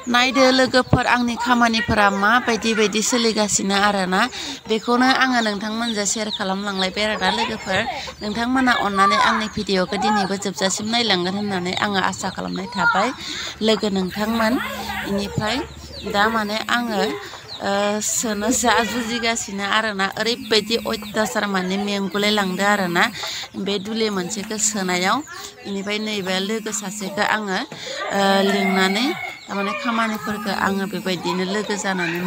नायदो लोगोफोर आंनि खामानिफोरा माबायदि बायदि सोलिगासिनो आरोना बेखौनो आङो नोंथांमोनजों शेयार खालामलांलायबाय आरोना लोगोफोर नोंथांमोना अननानै आंनि भिडिअखौ दिनैबो जोबजासिम नायलांगोन होननानै आङो आसा खालामनाय थाबाय लोगो नोंथांमोन इनिफ्राय दा माने आङो सोनो जा जुजिगासिनो आरोना ओरैबायदि अयथासार माने मेंगुलाय लांदो आरोना बे दुलि मोनसेखौ सोनायाव इनिफ्राय नैबे लोगो सासेखौ आङो लिंनानै थारमाने खामानिफोरखौ आङो बेबायदिनो लोगो जानानै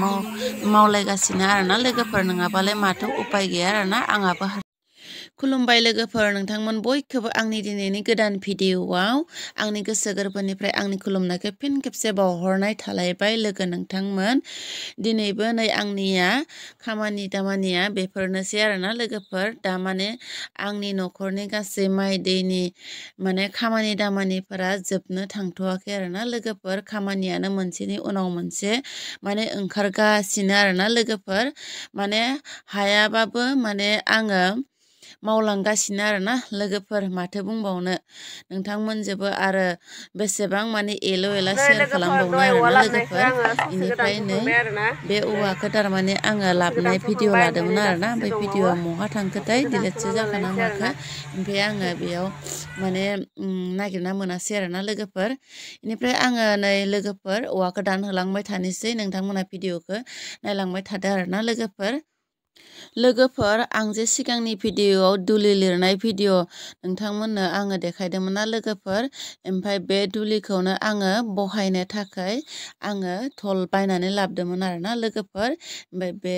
मावलायगासिनो आरोना लोगोफोर नङाबालाय माथो उपाय गैया आरोना आंहाबो खुलुमबाय लोगोफोर नोंथांमोन बयखौबो आंनि दिनैनि गोदान भिडिअआव आंनि गोसो गोरबोनिफ्राय आंनि खुलुमनायखौ फिन खेबसे बावहरनाय थालायबाय लोगो नोंथांमोन दिनैबो नै आंनिया खामानि दामानिया बेफोरनोसै आरोना लोगोफोर दा माने आंनि न'खरनि गासै माइ दैनि माने खामानि दामानिफोरा जोबनो थांथ'वाखै आरोना लोगोफोर खामानियानो मोनसेनि उनाव मोनसे माने ओंखारगासिनो आरोना लोगोफोर माने हायाबाबो माने आङो मावलांगासिनो आरोना लोगोफोर माथो बुंबावनो नोंथांमोनजोंबो आरो बेसेबां माने एल' एला शेयार खालामबावनो आरोना लोगोफोर इनिफ्राय नै बे औवाखौ थारमाने आङो लाबोनाय भिडिअ लादोंमोन आरोना ओमफ्राय भिडिअआ महा थांखोथाय डिलेटसो जाखोना माखो ओमफ्राय आङो बेयाव माने नागिरना मोनासै आरोना लोगोफोर इनिफ्राय आङो नै लोगोफोर औवाखौ दानहोलांबाय थानोसै नोंथांमोना भिडिअखौ नायलांबाय थादो आरोना लोगोफोर आं जे सिगांनि भिडिअआव दुलि लिरनाय भिडिअ नोंथांमोननो आङो देखायदोंमोन ना लोगोफोर ओमफ्राय बे दुलिखौनो आङो बहायनो थाखाय आङो थल बायनानै लाबोदोंमोन आरोना लोगोफोर ओमफ्राय बे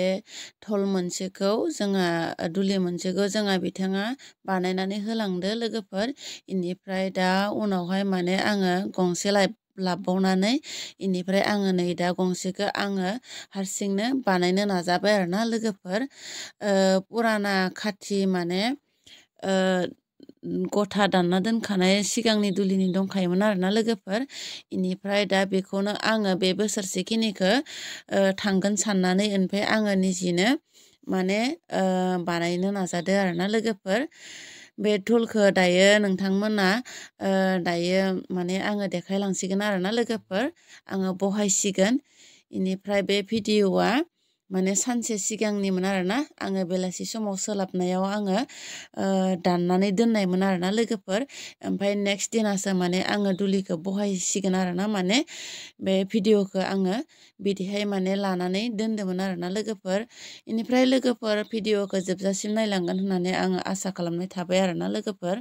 थल मोनसेखौ जोंहा दुलि मोनसेखौ जोंहा बिथाङा बानायनानै होलांदो लोगोफोर इनिफ्राय दा उनावहाय माने आङो गंसे लाबोबावनानै इनिफ्राय आङो नै दा गंसेखौ आङो हारसिंनो बानायनो नाजाबाय आरोना लोगोफोर पुराना खाथि माने गथा दानना दोनखानाय सिगांनि दुलिनि दंखायोमोन आरोना लोगोफोर इनिफ्राय दा बेखौनो आङो बे बोसोरसेखिनिखौ थांगोन साननानै ओमफ्राय आङो निजिनो माने बानायनो नाजादों आरोना लोगोफोर बे टुलखौ दायो नोंथांमोना दायो माने आङो देखायलांसिगोन आरोना लोगोफोर आङो बहायसिगोन इनिफ्राय बे भिडिअआ माने सानसे सिगांनिमोन आरोना आङो बेलासि समाव सोलाबनायाव आङो दाननानै दोननायमोन आरोना लोगोफोर ओमफ्राय नेक्स्ट दिनासो माने आङो दुलिखौ बहायसिगोन आरोना माने बे भिडिअखौ आङो बिदिहाय माने लानानै दोनदोंमोन आरोना लोगोफोर इनिफ्राय लोगोफोर भिडिअखौ जोबजासिम नायलांगोन होननानै आङो आसा खालामनाय थाबाय आरोना लोगोफोर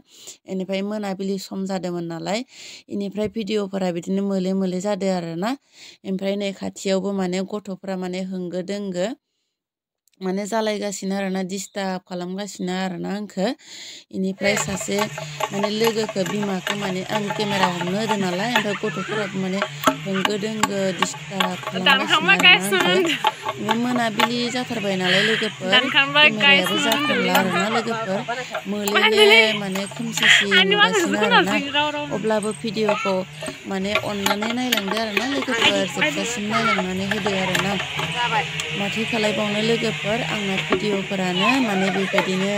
इनिफ्राय मोनाबिलि सम जादोंमोन नालाय इनिफ्राय भिडिअफोरा बिदिनो मोले मोले जादों आरोना ओमफ्राय नै खाथियावबो माने गथ'फ्रा माने होंगो दोंगो माने जालायगासिनो आरोना डिस्टार्ब खालामगासिनो आरोना आंखौ इनिफ्राय सासे माने लोगोखौ बिमाखौ माने आं केमेरा हमनो होदों नालाय ओमफ्राय गथ'फोराबो माने होंगो दोंगो डिस्टार्ब खालामगासिनो आरोना आंखौ ओमफ्राय मोनाबिलि जाथारबाय नालाय लोगोफोर केमेरायाबो जाथारला आरोना लोगोफोर मोलेले माने खोमसिसि नुगासिनो आरोना अब्लाबो भिडिअखौ माने अननानै नायलांदो आरोना लोगोफोर जोबजासिम नायलांनानै होदो आरोना माथो खालायबावनो लोगोफोर आंना भिडिअफोरानो माने बेबायदिनो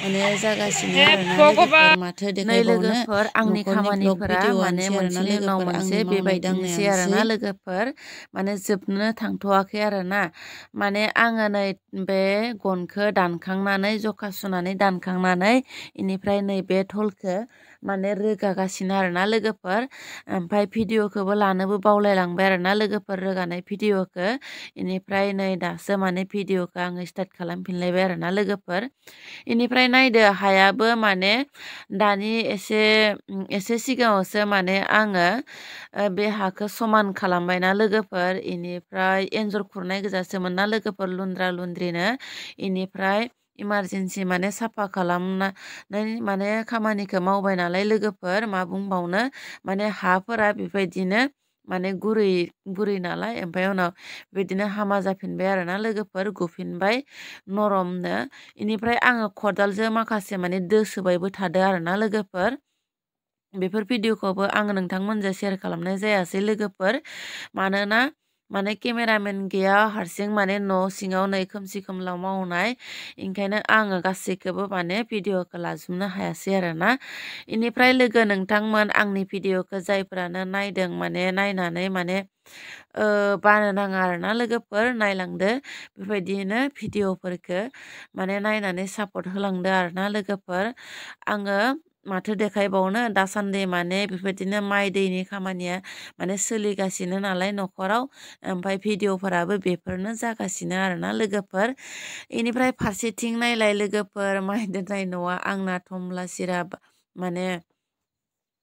माने जागासिनो आरोना लोगोफोर माथो देखायबावनो आंनि न'खरनि ब्लग खामानिफोरा माने भिडिअआनोसै आरोना मोनसेनि उनाव लोगोफोर मोनसे आंनि मावनाय बेबायदिनोसै दांनायानोसै आरोना लोगोफोर माने जोबनो थांथ'वाखै आरोना माने आङो नै बे गनखौ दानखांनानै जखा सुनानै दानखांनानै इनिफ्राय नैबे थलखौ माने रोगागासिनो आरोना लोगोफोर ओमफ्राय भिडिअखौबो लानोबो बावलायलांबाय आरोना लोगोफोर रोगानाय भिडिअखौ इनिफ्राय नै दासो माने भिडिअखौ आङो स्टार्ट खालामफिनलायबाय आरोना लोगोफोर इनिफ्राय नायदो हायाबो माने दानि एसे सिगाङावसो माने आङो बे हाखौ समान खालामबायना लोगोफोर इनिफ्राय एन्जर खुरनाय गोजासोमोन ना लोगोफोर लुन्द्रा लुन्द्रिनो इनिफ्राय इमारजेन्सि माने साफा खालामनानै माने खामानिखौ मावबाय नालाय लोगोफोर मा बुंबावनो माने हाफोरा बेबायदिनो माने गुरै नालाय ओमफ्राय उनाव बिदिनो हामा जाफिनबाय आरोना लोगोफोर गुफिनबाय नरमनो इनिफ्राय आङो खदालजों माखासे माने दोसोबायबो थादों आरोना लोगोफोर बेफोर भिडिअखौबो आङो नोंथांमोनजों शेयार खालामनाय जायासै लोगोफोर मानोना माने केमेरामेन गैया हारसिं माने न' सिङाव नै खोमसि खोमलाव मावनाय ओंखायनो आङो गासैखौबो माने भिडिअखौ लाजोबनो हायासै आरोना इनिफ्राय लोगो नोंथांमोन आंनि भिडिअखौ जायफोरानो नायदों माने नायनानै माने बानो नाङा आरोना लोगोफोर नायलांदो बेबायदिनो भिडिअफोरखौ माने नायनानै सापर्ट होलांदो आरोना लोगोफोर आङो माथो देखायबावनो दासान्दि माने बेबायदिनो माइ दैनि खामानिया माने सोलिगासिनो नालाय न'खराव ओमफ्राय भिडिअफोराबो बेफोरनो जागासिनो आरोना लोगोफोर इनिफ्राय फारसेथिं नायलाय लोगोफोर माइ दोननाय न'आ आंना थमला सिरा माने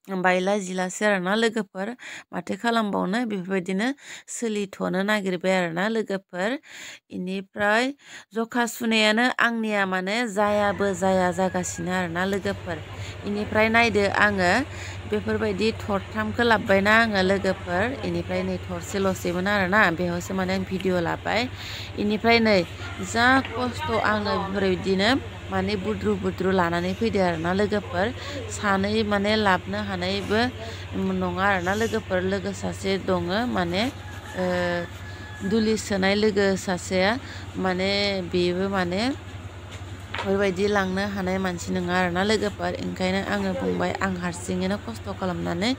बायला जिलासो आरोना लोगोफोर माथो खालामबावनो बेफोरबायदिनो सोलिथ'नो नागिरबाय आरोना लोगोफोर इनिफ्राय जखा सुनायानो आंनिया माने जायाबो जाया जागासिनो आरोना लोगोफोर इनिफ्राय नायदो आङो बेफोरबायदि थरथामखौ लाबोबायना आङो लोगोफोर इनिफ्राय नै थरसेल'सैमोन आरोना बेयावसो माने आं भिडिअ लाबाय इनिफ्राय नै जा खस्थ' आङो बेफोरबायदिनो माने बुद्रु बुद्रु लानानै फैदो आरोना लोगोफोर सानै माने लाबनो हानायबो नङा आरोना लोगोफोर लोगो सासे दङ माने दुलि सोनाय लोगो सासेया माने बेबो माने बेबायदि लांनो हानाय मानसि नङा आरोना लोगोफोर ओंखायनो आङो बुंबाय आं हारसिङैनो खस्थ' खालामनानै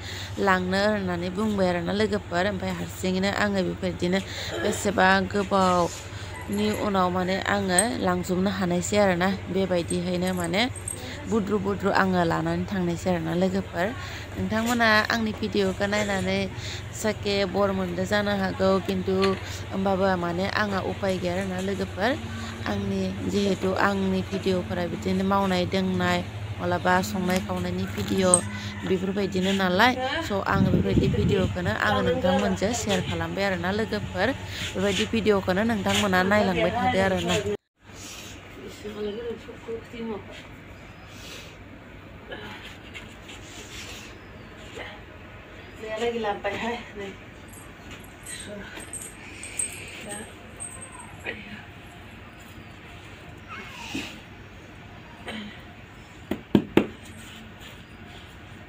लांनो होननानै बुंबाय आरोना लोगोफोर ओमफ्राय हारसिङैनो आङो बेबायदिनो बेसेबा गोबावनि उनाव माने आङो लांजोबनो हानायसै आरोना बेबायदिहायनो माने बुद्रु बुद्रु आङो लानानै थांनायसै आरोना लोगोफोर नोंथांमोना आंनि भिडिअखौ नायनानै साके बर मोनदो जानो हागौ खिन्थु होमबाबो माने आंहा उपाय गैया आरोना लोगोफोर आंनि जिहेतु आंनि भिडिअफोरा बिदिनो मावनाय दांनाय मालाबा संनाय खावनायनि भिडिअ बेफोरबायदिनो नालाय स' आङो बेबायदि भिडिअखौनो आङो नोंथांमोनजों शेयार खालामबाय आरोना लोगोफोर बेबायदि भिडिअखौनो नोंथांमोना नायलांबाय थादो आरोना lagi lampai hai nih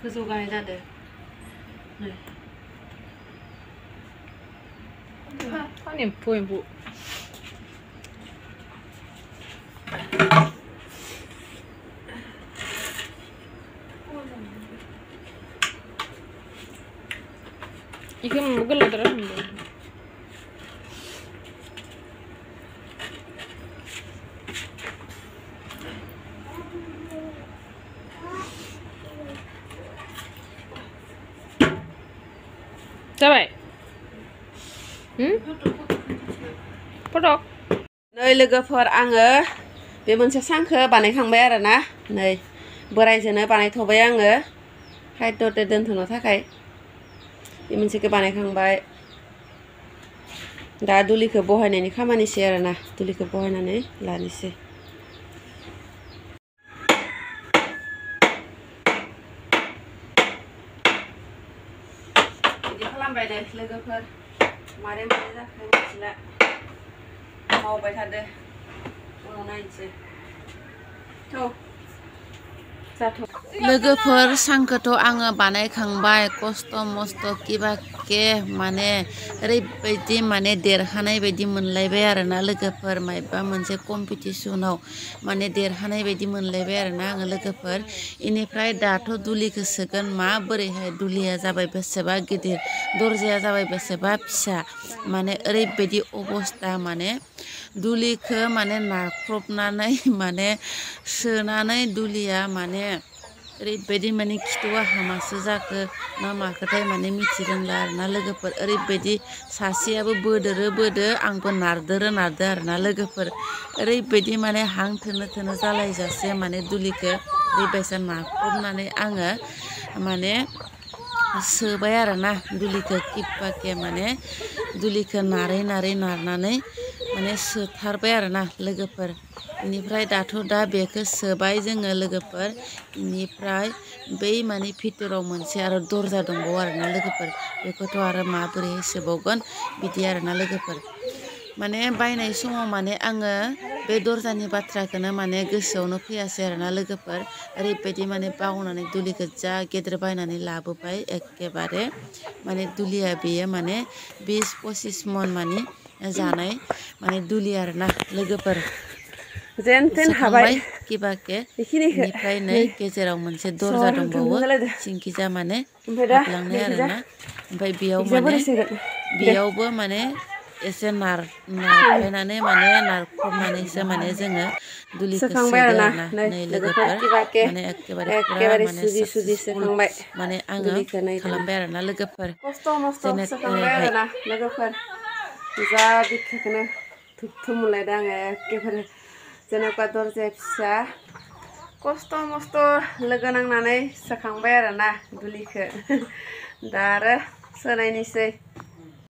गोजौ गाहाय जादों 아니 एम्फौ एम्फौ 이게 먹으려더라 근데 जाबाय फटक नै लोगोफोर आङो बे मोनसे सांखौ बानायखांबाय आरोना नै बोरायजोंनो बानायथ'बाय आङो खायद'ते दोनथ'नो थाखाय बे मोनसेखौ बानायखांबाय दा दुलिखौ बहायनायनि खामानिसै आरोना दुलिखौ बहायनानै लानोसै बिदि खालामबाय दे लोगोफोर मारै मारै जाखो मिथिला मावबाय थादो उनाव नायनोसै लोगोफोर सांखौथ' आङो बानायखांबाय खस्थ' मस्थ' किबाके माने ओरैबायदि माने देरहानाय बायदि मोनलायबाय आरोना लोगोफोर मायबा मोनसे कम्पिटिसनाव माने देरहानाय बायदि मोनलायबाय आरोना आङो लोगोफोर इनिफ्राय दाथ' दुलिखौ सोगोन माबोरैहाय दुलिया जाबाय बेसेबा गिदिर दरजाया जाबाय बेसेबा फिसा माने ओरैबायदि अबस्था माने दुलिखौ माने नारख्रबनानै माने सोनानै दुलिया माने ओरैबायदि माने खिथुआ हामासो जाखो ना माखोथाय माने मिथिरोंला आरोना लोगोफोर ओरैबायदि सासेयाबो बोदोरो बोदो आंबो नारदोरो नारदो आरोना लोगोफोर ओरैबायदि माने हां थोनो थोनो जालायजासे माने दुलिखौ ओरैबायसा नारख्रबनानै आङो माने सोबाय आरोना दुलिखौ किबाके माने दुलिखौ नारै नारै नारनानै माने सोथारबाय आरोना लोगोफोर इनिफ्राय दाथ' दा बेखौ सोबाय जोङो लोगोफोर इनिफ्राय बै माने भितराव मोनसे आरो दरजा दंबावो आरोना लोगोफोर बेखौथ' आरो माबोरै सोबावगोन बिदि आरोना लोगोफोर माने बायनाय समाव माने आङो बे दरजानि बाथ्राखौनो माने गोसोआवनो फैयासै आरोना लोगोफोर ओरैबायदि माने बावनानै दुलिखौ जा गेदेर बायनानै लाबोबाय एखेबारे माने दुलिया बेयो माने 20-25 मन माने जानाय माने दुलि आरोना लोगोफोर जेन तेन हाबाय किबाके इनिफ्राय नै गेजेराव मोनसे दरजा दंबावो सिंखिजा माने हाबलांनाय आरोना ओमफ्राय बेयाव माने बेयावबो माने एसे नारफायनानै माने नारख्रबनानैसो माने जोङो दुलिखौ सोदो आरोना नै लोगोफोर माने एखेबारे पुरा माने साक्सेसफुल माने आङो खालामबाय आरोना लोगोफोर खस्थ' मस्थ' सोखांबाय आरोना लोगोफोर जा बिखाखौनो थुबथुब मोनलायदों आङो एखेबारे जेनेबा दरजाया फिसा खस्थ' मस्थ' लोगो नांनानै सोखांबाय आरोना दुलिखौ दा आरो सोनायनिसै